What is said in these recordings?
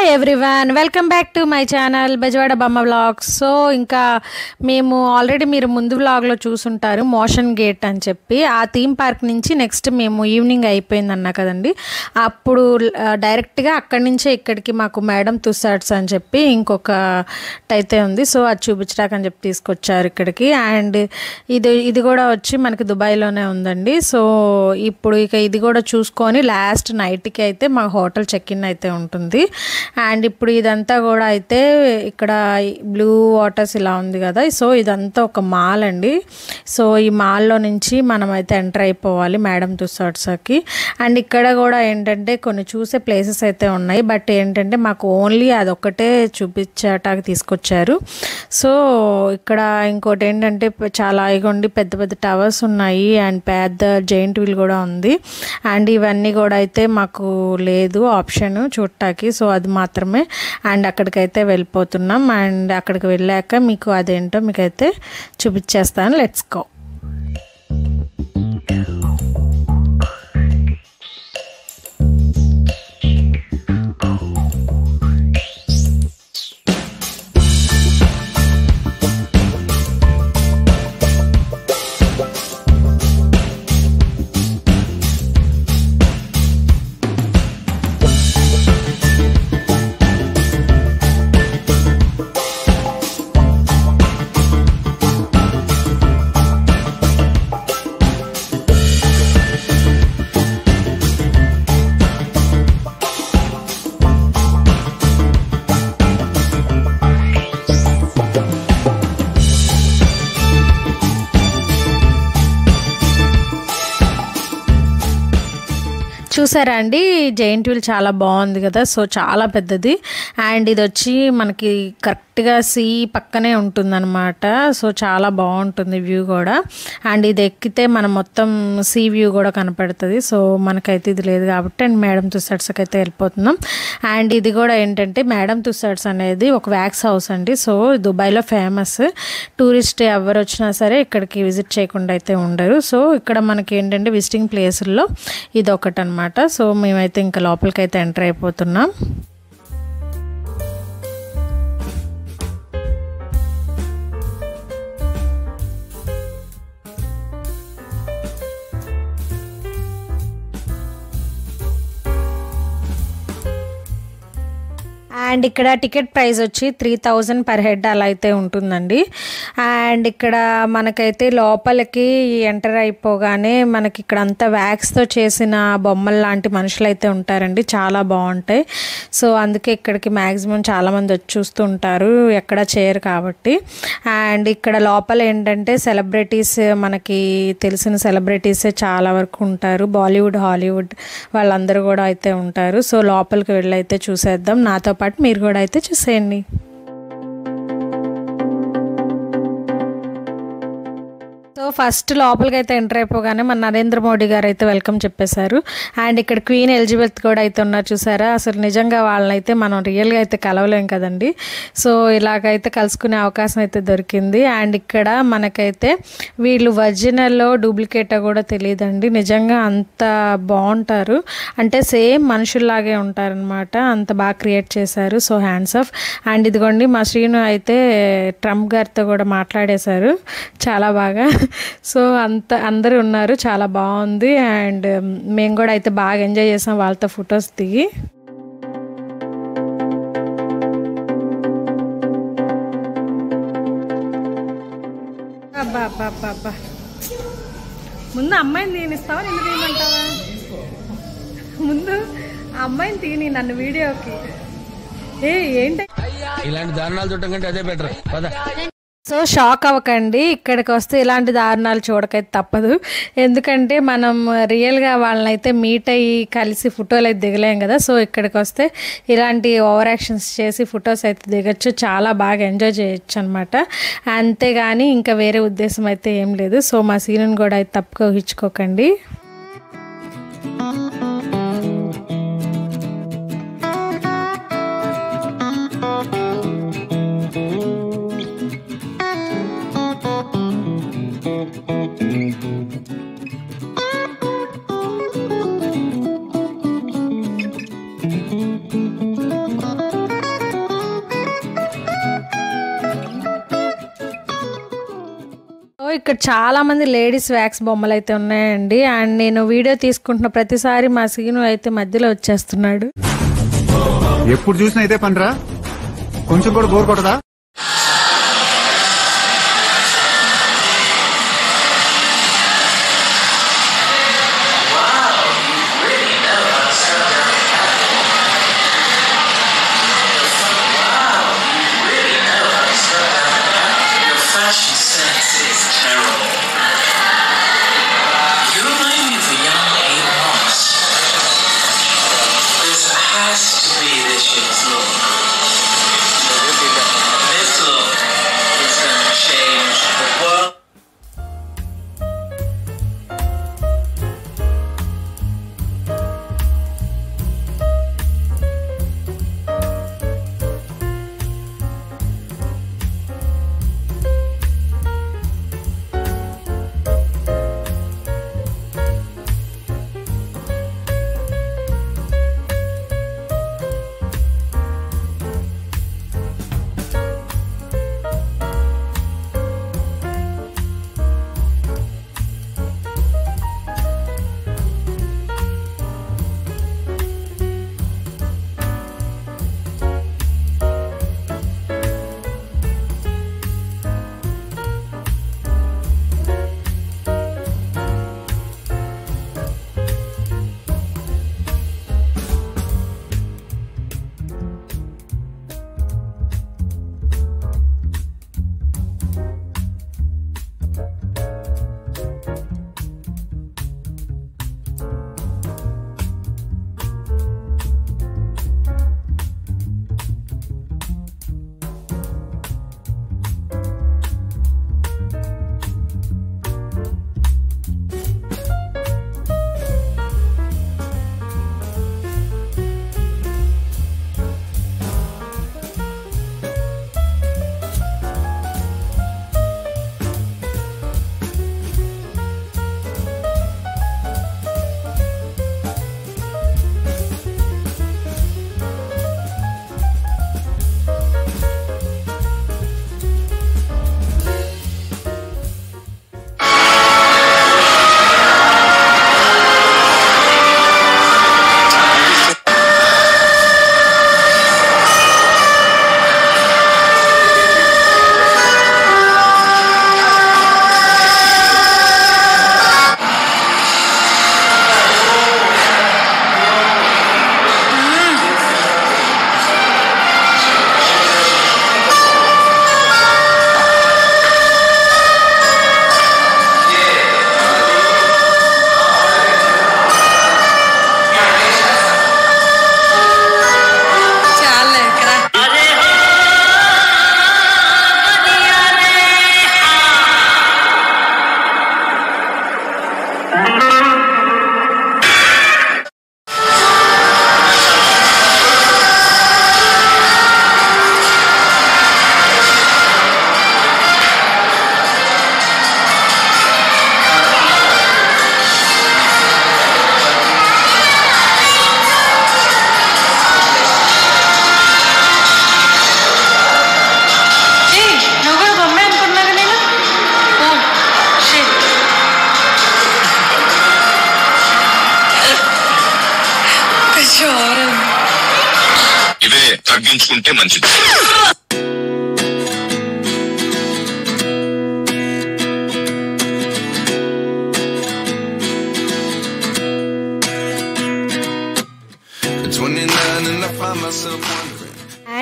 Hi everyone, welcome back to my channel Bezawada బొమ్మ vlogs. So ఇంకా మేము ఆల్రెడీ మీరు ముందు వ్లాగ్లో చూసుంటారు మోషన్ గేట్ అని చెప్పి. ఆ థీమ్ పార్క్ నుంచి నెక్స్ట్ మేము ఈవినింగ్ అయిపోయిందన్నా కదండి, అప్పుడు డైరెక్ట్గా అక్కడి నుంచే ఇక్కడికి మాకు మేడం తుస్సాడ్స్ అని చెప్పి ఇంకొకటి అయితే ఉంది. సో అది చూపించడానికి అని చెప్పి తీసుకొచ్చారు ఇక్కడికి. అండ్ ఇది కూడా వచ్చి మనకి దుబాయ్లోనే ఉందండి. సో ఇప్పుడు ఇక ఇది కూడా చూసుకొని లాస్ట్ నైట్కి అయితే మా హోటల్ చెక్ ఇన్ అయితే ఉంటుంది. అండ్ ఇప్పుడు ఇదంతా కూడా అయితే ఇక్కడ బ్లూ వాటర్స్ ఇలా ఉంది కదా, సో ఇదంతా ఒక మాల్ అండి. సో ఈ మాల్లో నుంచి మనం అయితే ఎంటర్ అయిపోవాలి మేడం తుస్సాడ్స్కి. అండ్ ఇక్కడ కూడా ఏంటంటే కొన్ని చూసే ప్లేసెస్ అయితే ఉన్నాయి, బట్ ఏంటంటే మాకు ఓన్లీ అదొక్కటే చూపించటానికి తీసుకొచ్చారు. సో ఇక్కడ ఇంకోటి ఏంటంటే చాలా ఇగోండి పెద్ద పెద్ద టవర్స్ ఉన్నాయి అండ్ పెద్ద జైంట్ వీల్ కూడా ఉంది. అండ్ ఇవన్నీ కూడా అయితే మాకు లేదు ఆప్షన్ చూడటానికి, సో అది మాత్రమే. అండ్ అక్కడికైతే వెళ్ళిపోతున్నాం. అండ్ అక్కడికి వెళ్ళాక మీకు అదేంటో మీకైతే చూపించేస్తాను. Let's go. చూసారా అండి, జైంట్ వీల్ చాలా బాగుంది కదా, సో చాలా పెద్దది. అండ్ ఇది వచ్చి మనకి కరెక్ట్గా సీ పక్కనే ఉంటుందన్నమాట. సో చాలా బాగుంటుంది వ్యూ కూడా. అండ్ ఇది ఎక్కితే మనం మొత్తం సీ వ్యూ కూడా కనపడుతుంది. సో మనకైతే ఇది లేదు కాబట్టి అండ్ మేడం తుస్సాడ్స్కి అయితే వెళ్ళిపోతున్నాం. అండ్ ఇది కూడా ఏంటంటే మేడం తుస్సాడ్స్ అనేది ఒక వ్యాక్స్ హౌస్ అండి. సో దుబాయ్లో ఫేమస్. టూరిస్ట్ ఎవరు వచ్చినా సరే ఇక్కడికి విజిట్ చేయకుండా అయితే ఉండరు. సో ఇక్కడ మనకి ఏంటంటే విజిటింగ్ ప్లేసుల్లో ఇది ఒకటి అనమాట. సో మేమైతే ఇంకా లోపలికి అయితే ఎంటర్ అయిపోతున్నాం. అండ్ ఇక్కడ టికెట్ ప్రైస్ వచ్చి 3000 పర్ హెడ్ అలా అయితే ఉంటుందండి. అండ్ ఇక్కడ మనకైతే లోపలికి ఎంటర్ అయిపోగానే మనకి ఇక్కడ అంతా వ్యాక్స్తో చేసిన బొమ్మలు లాంటి మనుషులు అయితే ఉంటారండి, చాలా బాగుంటాయి. సో అందుకే ఇక్కడికి మ్యాక్సిమం చాలామంది వచ్చి చూస్తూ ఉంటారు, ఎక్కడ చేయరు కాబట్టి. అండ్ ఇక్కడ లోపల ఏంటంటే సెలబ్రిటీస్, మనకి తెలిసిన సెలబ్రిటీసే చాలా వరకు ఉంటారు, బాలీవుడ్ హాలీవుడ్ వాళ్ళందరూ కూడా అయితే ఉంటారు. సో లోపలికి వెళ్ళి అయితే చూసేద్దాం, నాతో పాటు మీరు కూడా అయితే చూసేయండి. సో ఫస్ట్ లోపలికి అయితే ఎంటర్ అయిపోగానే మన నరేంద్ర మోడీ గారు అయితే వెల్కమ్ చెప్పేశారు. అండ్ ఇక్కడ క్వీన్ ఎలిజబెత్ కూడా అయితే ఉన్నారు చూసారా. అసలు నిజంగా వాళ్ళనైతే మనం రియల్గా అయితే కలవలేం కదండి. సో ఇలాగైతే కలుసుకునే అవకాశం అయితే దొరికింది. అండ్ ఇక్కడ మనకైతే వీళ్ళు ఒరిజినల్లో డూప్లికేటా కూడా తెలియదండి, నిజంగా అంత బాగుంటారు, అంటే సేమ్ మనుషుల్లాగే ఉంటారనమాట, అంత బాగా క్రియేట్ చేశారు. So hands of. అండ్ ఇదిగోండి మా శ్రీను అయితే ట్రంప్ గారితో కూడా మాట్లాడేశారు చాలా బాగా. సో అందరూ ఉన్నారు, చాలా బాగుంది. అండ్ మేము కూడా అయితే బాగా ఎంజాయ్ చేసాం వాళ్ళతో ఫొటోస్ దిగి. అబ్బా అబ్బా అబ్బా అబ్బా, ముందు అమ్మాయిని తీనిస్తావా నిన్ను తీయమంటావా? ముందు అమ్మాయిని తీని నన్ను వీడియోకి. ఏంటి ఇలాంటి దారుణాలు చూడటం కంటే అదే బెటర్. సో షాక్ అవ్వకండి, ఇక్కడికి వస్తే ఇలాంటి దారుణాలు చూడకైతే తప్పదు. ఎందుకంటే మనం రియల్గా వాళ్ళని అయితే మీట్ అయ్యి కలిసి ఫోటోలు అయితే దిగలేం కదా. సో ఇక్కడికి వస్తే ఇలాంటి ఓవర్ యాక్షన్స్ చేసి ఫొటోస్ అయితే దిగచ్చు, చాలా బాగా ఎంజాయ్ చేయొచ్చు అనమాట. అంతేగాని ఇంకా వేరే ఉద్దేశం అయితే ఏం లేదు. సో మా సీనుని కూడా అయితే తప్పుగా ఊహించుకోకండి. సో ఇక్కడ చాలా మంది లేడీస్ వ్యాక్స్ బొమ్మలు అయితే ఉన్నాయండి. అండ్ నేను వీడియో తీసుకుంటున్న ప్రతిసారి మా సీను అయితే మధ్యలో వచ్చేస్తున్నాడు. ఎప్పుడు చూసినా అయితే పనిరా, కొంచెం కూడా బోర్ కొట్టదా? తగ్గించుకుంటే మంచిది.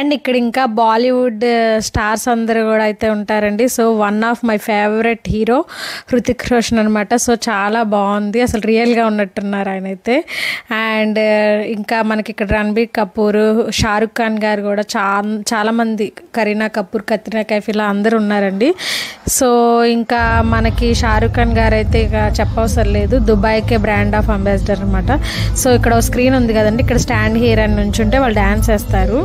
అండ్ ఇక్కడ ఇంకా బాలీవుడ్ స్టార్స్ అందరూ కూడా అయితే ఉంటారండి. So one of my favourite hero Hrithik Roshan అనమాట. సో చాలా బాగుంది, అసలు రియల్గా ఉన్నట్టున్నారు ఆయన అయితే. అండ్ ఇంకా మనకి ఇక్కడ రణబీర్ కపూర్, షారుఖ్ ఖాన్ గారు కూడా చాలామంది, కరీనా కపూర్, కత్రినా కైఫ్ ఇలా అందరూ ఉన్నారండి. సో ఇంకా మనకి షారుఖ్ ఖాన్ గారు అయితే ఇక చెప్పవసరం లేదు, దుబాయ్కే బ్రాండ్ ఆఫ్ అంబాసిడర్ అనమాట. సో ఇక్కడ స్క్రీన్ ఉంది కదండి, ఇక్కడ స్టాండ్ హియర్ అని నుంచుంటే వాళ్ళు డ్యాన్స్ వేస్తారు.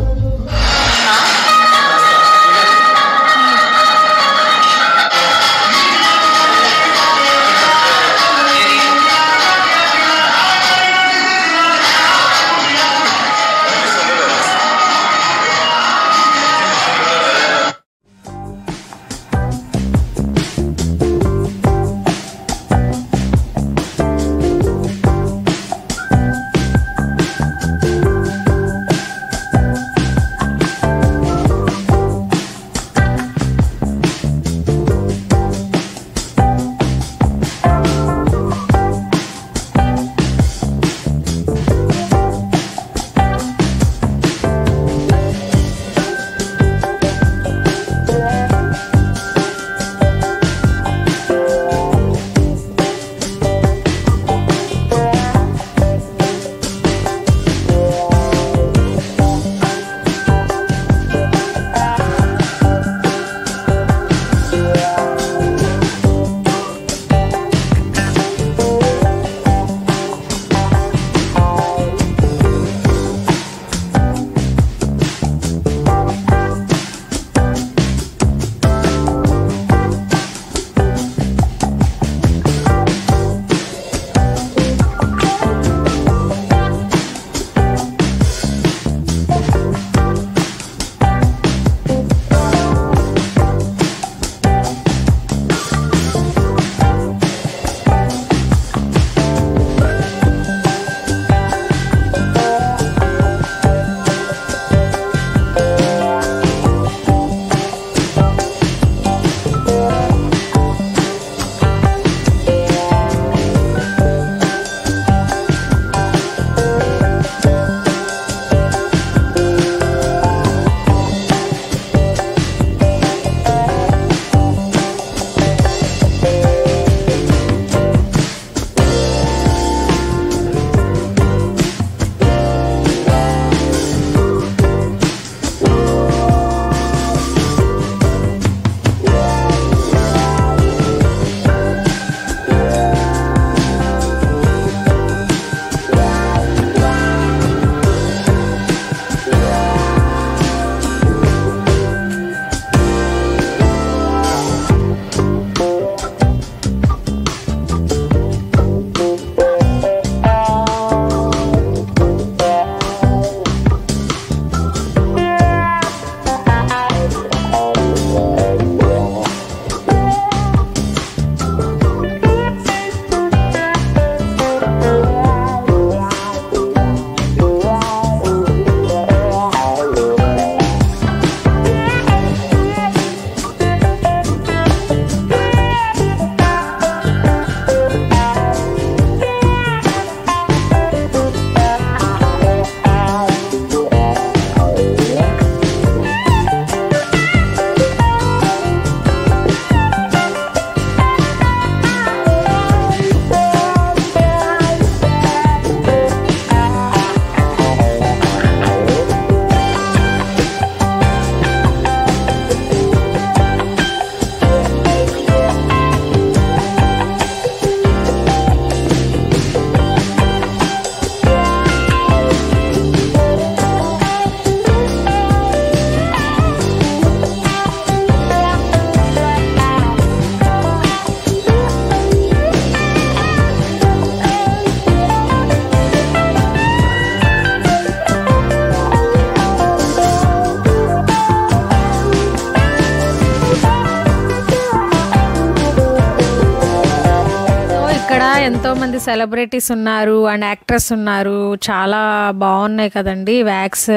ఎంతోమంది సెలబ్రిటీస్ ఉన్నారు అండ్ యాక్ట్రెస్ ఉన్నారు. చాలా బాగున్నాయి కదండి వ్యాక్స్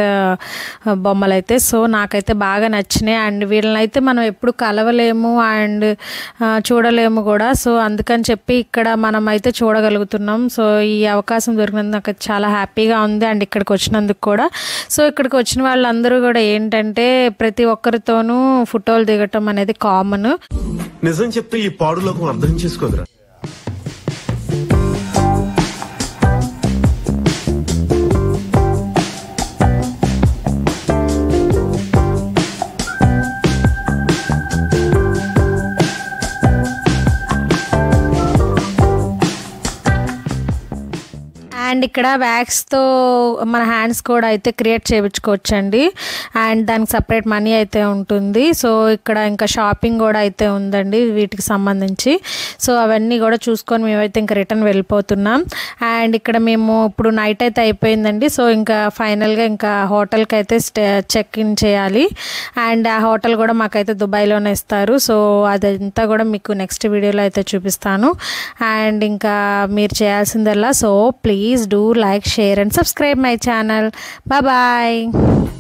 బొమ్మలు అయితే. సో నాకైతే బాగా నచ్చినాయి. అండ్ వీళ్ళనైతే మనం ఎప్పుడు కలవలేము అండ్ చూడలేము కూడా. సో అందుకని చెప్పి ఇక్కడ మనం అయితే చూడగలుగుతున్నాం. సో ఈ అవకాశం దొరికినందుకు నాకు చాలా హ్యాపీగా ఉంది. అండ్ ఇక్కడికి వచ్చినందుకు కూడా. సో ఇక్కడికి వచ్చిన వాళ్ళందరూ కూడా ఏంటంటే ప్రతి ఒక్కరితోనూ ఫోటోలు దిగటం అనేది కామన్. నిజం చెప్తే ఈ పాడులోకం అర్థం చేసుకోదురా. అండ్ ఇక్కడ వ్యాక్స్తో మన హ్యాండ్స్ కూడా అయితే క్రియేట్ చేయించుకోవచ్చండి. అండ్ దానికి సపరేట్ మనీ అయితే ఉంటుంది. సో ఇక్కడ ఇంకా షాపింగ్ కూడా అయితే ఉందండి వీటికి సంబంధించి. సో అవన్నీ కూడా చూసుకొని మేమైతే ఇంకా రిటర్న్ వెళ్ళిపోతున్నాం. అండ్ ఇక్కడ మేము ఇప్పుడు నైట్ అయితే అయిపోయిందండి. సో ఇంకా ఫైనల్గా ఇంకా హోటల్కి అయితే చెక్ ఇన్ చేయాలి. అండ్ ఆ హోటల్ కూడా మాకైతే దుబాయ్లోనే ఇస్తారు. సో అదంతా కూడా మీకు నెక్స్ట్ వీడియోలో అయితే చూపిస్తాను. అండ్ ఇంకా మీరు చేయాల్సిందల్లా so please do like, share and subscribe my channel. Bye bye.